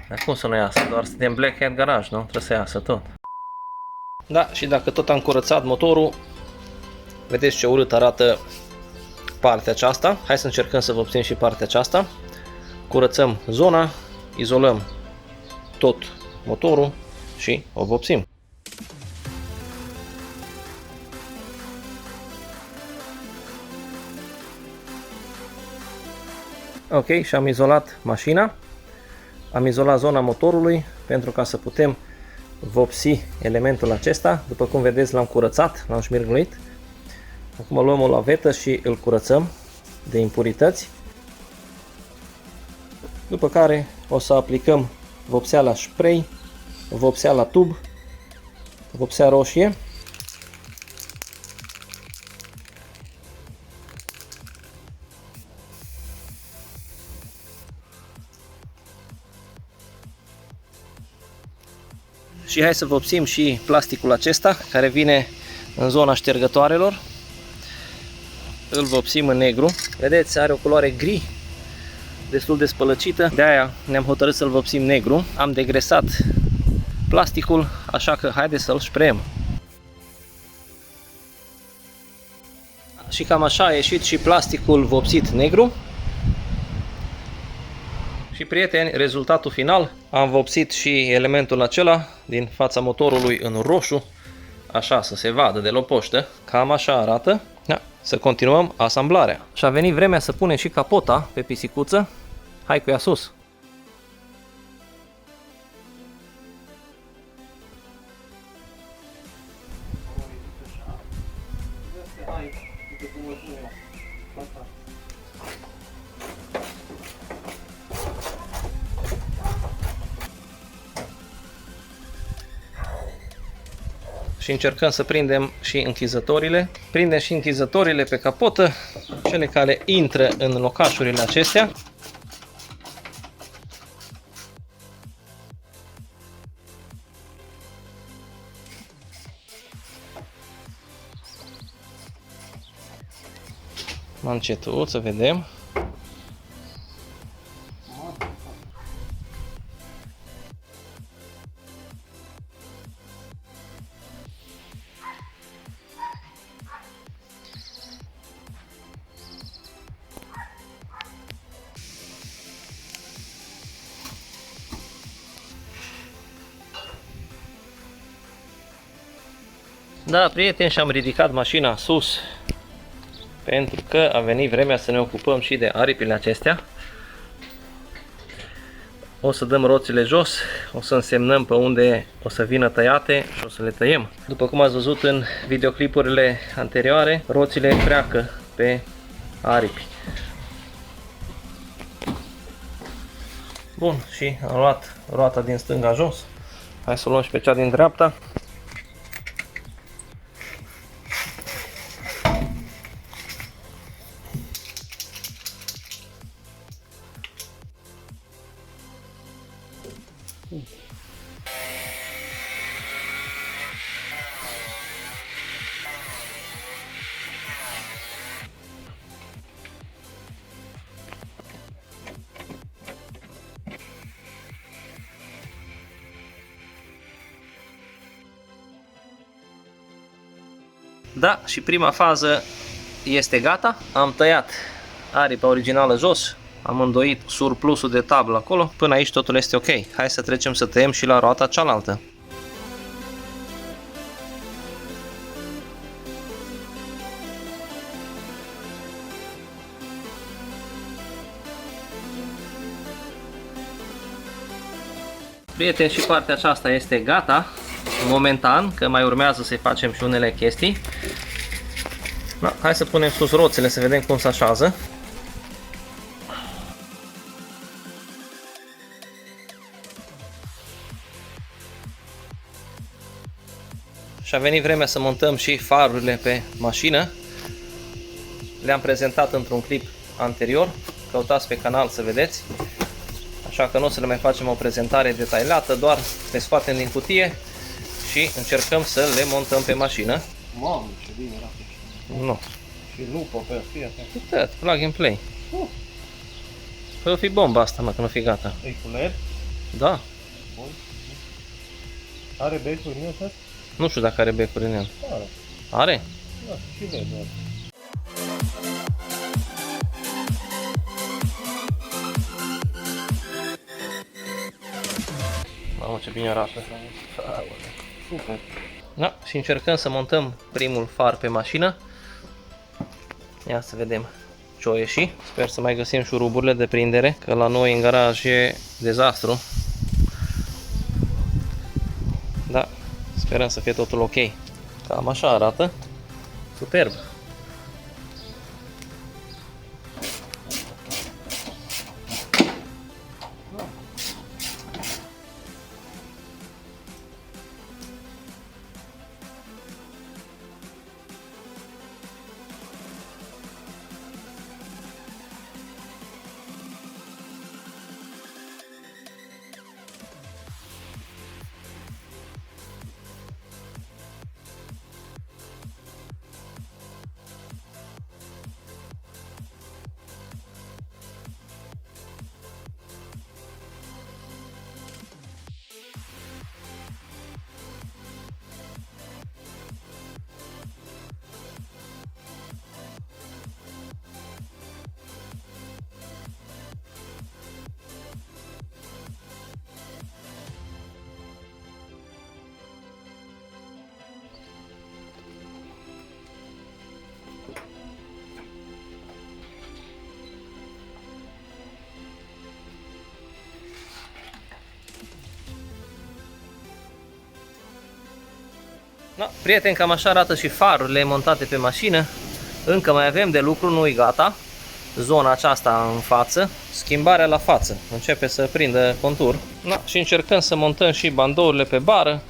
Dar cum să nu iasă? Doar suntem Black Hat Garage, nu? Trebuie să iasă tot. Da, și dacă tot am curățat motorul, vedeți ce urât arată partea aceasta. Hai să încercăm să vopsim și partea aceasta. Curățăm zona, izolăm tot motorul și o vopsim. Ok, și am izolat mașina. Am izolat zona motorului pentru ca să putem vopsi elementul acesta. După cum vedeți, l-am curățat, l-am șmirgluit. Acum luăm o lavetă și îl curățăm de impurități. După care o să aplicăm vopseala spray, vopseala tub, vopsea roșie. Și hai să vopsim și plasticul acesta care vine în zona ștergătoarelor. Îl vopsim în negru. Vedeți, are o culoare gri, destul de spălăcită. De aia ne-am hotărât să-l vopsim negru. Am degresat plasticul, așa că haideți să-l sprayăm. Și cam așa a ieșit și plasticul vopsit negru. Și prieteni, rezultatul final, am vopsit și elementul acela din fața motorului în roșu, așa să se vadă de lopoștă, cam așa arată. Da, să continuăm asamblarea. Și a venit vremea să punem și capota pe pisicuță. Hai cu ea sus! Și încercăm să prindem și închizătorile. Prindem și închizătorile pe capotă, cele care intră în locașurile acestea. Mai încetul, să vedem. Da, prieteni, și am ridicat mașina sus pentru că a venit vremea să ne ocupăm și de aripile acestea. O să dăm roțile jos, o să însemnăm pe unde o să vină tăiate și o să le tăiem. După cum ați văzut în videoclipurile anterioare, roțile freacă pe aripi. Bun, și am luat roata din stânga jos. Hai să o luăm și pe cea din dreapta. Da, și prima fază este gata. Am tăiat aripa originală jos, am îndoit surplusul de tablă acolo. Până aici totul este ok. Hai să trecem să tăiem și la roata cealaltă. Prieteni, și partea aceasta este gata momentan, că mai urmează să-i facem și unele chestii. Da, hai să punem sus roțile să vedem cum se așează. Și a venit vremea să montăm și farurile pe mașină. Le-am prezentat într-un clip anterior, căutați pe canal să vedeți. Așa că nu o să le mai facem o prezentare detaliată, doar le scoatem din cutie și încercăm să le montăm pe mașină. Mamă, ce bine era pe Nu. și lupă pe fiecare. Uite, plug and play. Păi o fi bomba asta, mă, că nu fi gata. E cu LED? Da. Bun. Are becuri în ăsta? Nu știu dacă are becuri în el. Are. Are? Da, și vezi. Da. Mamă, ce bine arată. Super. Da, și încercăm să montăm primul far pe mașină. Ia să vedem ce o ieși. Sper să mai găsim șuruburile de prindere, că la noi în garaj e dezastru. Da, sperăm să fie totul ok. Cam așa arată. Superb. Da, prieteni, cam așa arată și farurile montate pe mașină. Încă mai avem de lucru, nu-i gata. Zona aceasta în față, schimbarea la față, începe să prindă contur. Da, și încercăm să montăm și bandourile pe bară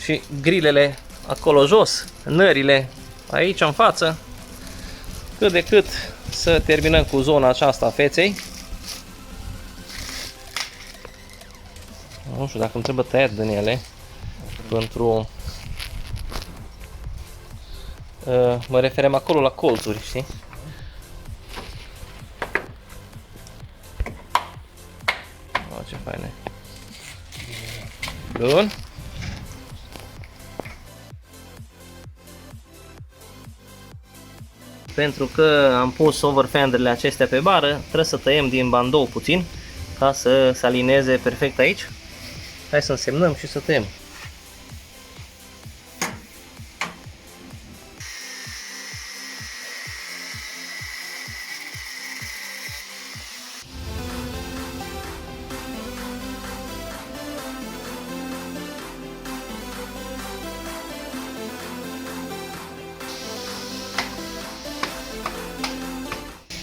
și grilele acolo jos, nările aici în față. Cât de cât să terminăm cu zona aceasta a feței. Nu știu dacă îmi trebuie tăiat din ele pentru... mă referem acolo la colțuri, știi? Oh, ce faine. Bun. Pentru că am pus overfenderele acestea pe bară, trebuie să tăiem din bandou puțin ca să se alineze perfect aici. Hai să însemnăm și să tăiem.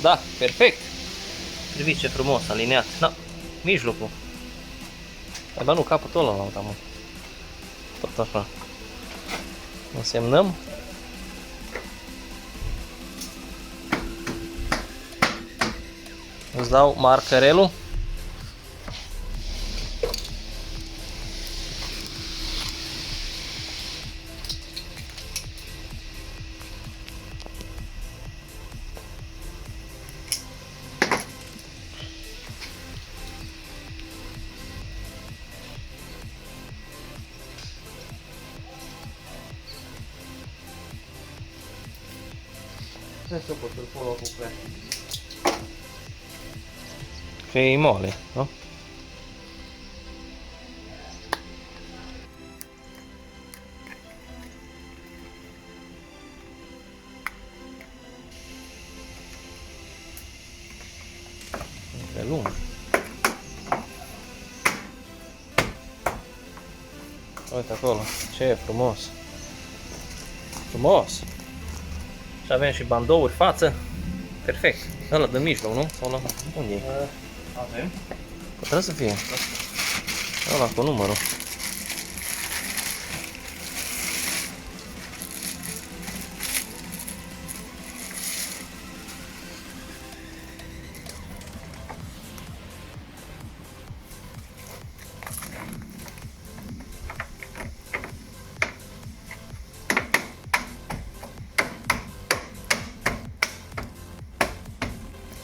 Da, perfect. Priviți ce frumos, aliniat. Da, mijlocul. Ba nu, capătul ăla la mă. Tot așa. Însemnăm. Îți dau markerelul. Adesso posso il fuoco comunque. Che è mole, no? È lungo. Uite acolo, ce frumos. Frumos. Și avem și bandouri față. Perfect. Ăla de mijloc, nu? Sau la... Unde e? Avem. Că trebuie să fie. Ăla cu numărul.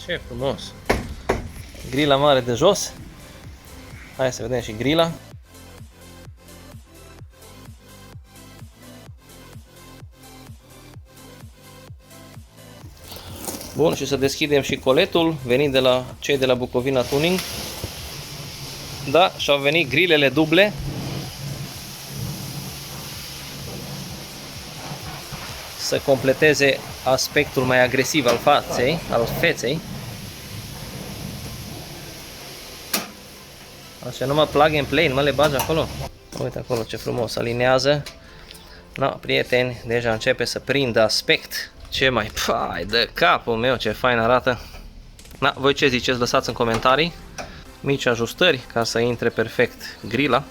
Ce frumos! Grila mare de jos. Hai să vedem și grila. Bun, și să deschidem și coletul venit de la cei de la Bucovina Tuning. Da, și-au venit grilele duble. Să completeze aspectul mai agresiv al feței. Așa, numai plug and play, nu mă le bagi acolo. Uite acolo ce frumos alinează. Na, prieteni, deja începe să prindă aspect. Ce mai, pai de capul meu, ce fain arată. Na, voi ce ziceți, lăsați în comentarii. Mici ajustări ca să intre perfect grila.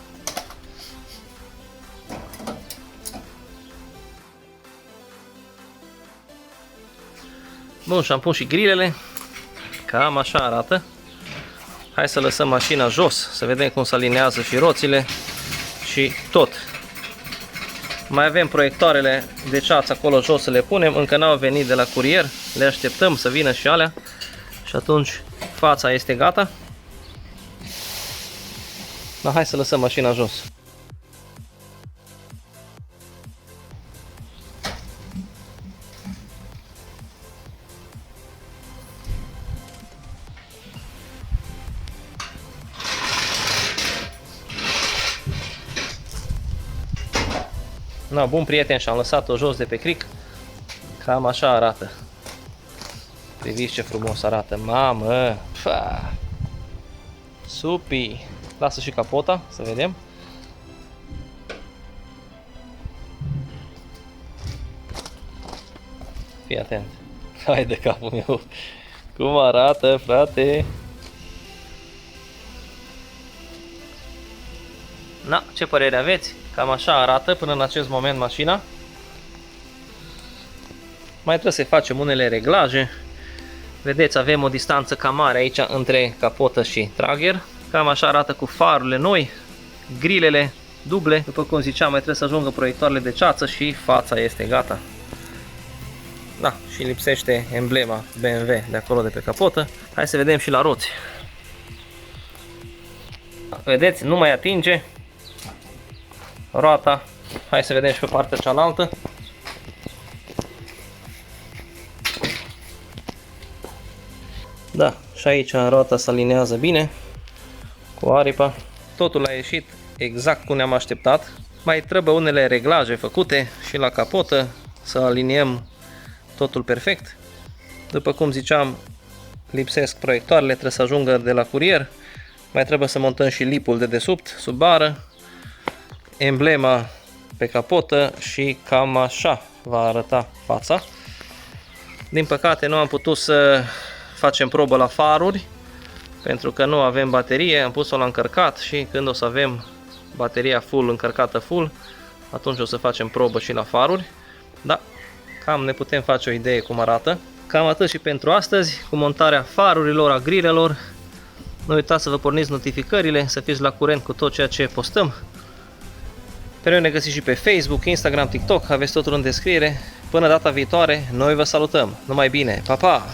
Bun, și-am pus și grilele. Cam așa arată. Hai să lăsăm mașina jos, să vedem cum se alinează și roțile și tot. Mai avem proiectoarele de ceață acolo jos să le punem, încă n-au venit de la curier, le așteptăm să vină și alea și atunci fața este gata. Dar hai să lăsăm mașina jos. Na, bun prieten, și-am lăsat-o jos de pe cric. Cam așa arată. Priviți ce frumos arată, mamă! Pah! Supi! Lasă și capota, să vedem. Fii atent. Hai de capul meu. Cum arată, frate? Na, ce părere aveți? Cam așa arată până în acest moment mașina. Mai trebuie să facem unele reglaje. Vedeți, avem o distanță cam mare aici între capotă și trager. Cam așa arată cu farurile noi, grilele duble. După cum ziceam, mai trebuie să ajungă proiectoarele de ceață și fața este gata. Da, și lipsește emblema BMW de acolo de pe capotă. Hai să vedem și la roți. Vedeți, nu mai atinge roata. Hai să vedem și pe partea cealaltă. Da, și aici roata se alinează bine cu aripa. Totul a ieșit exact cum ne-am așteptat. Mai trebuie unele reglaje făcute și la capotă să aliniem totul perfect. După cum ziceam, lipsesc proiectoarele, trebuie să ajungă de la curier. Mai trebuie să montăm și lipul de desubt, sub bară, emblema pe capotă și cam așa va arăta fața. Din păcate nu am putut să facem probă la faruri pentru că nu avem baterie, am pus-o la încărcat și când o să avem bateria full încărcată full, atunci o să facem probă și la faruri. Da, cam ne putem face o idee cum arată. Cam atât și pentru astăzi cu montarea farurilor, a grilelor. Nu uitați să vă porniți notificările, să fiți la curent cu tot ceea ce postăm. Pe noi ne găsiți și pe Facebook, Instagram, TikTok, aveți totul în descriere. Până data viitoare, noi vă salutăm. Numai bine, pa, pa!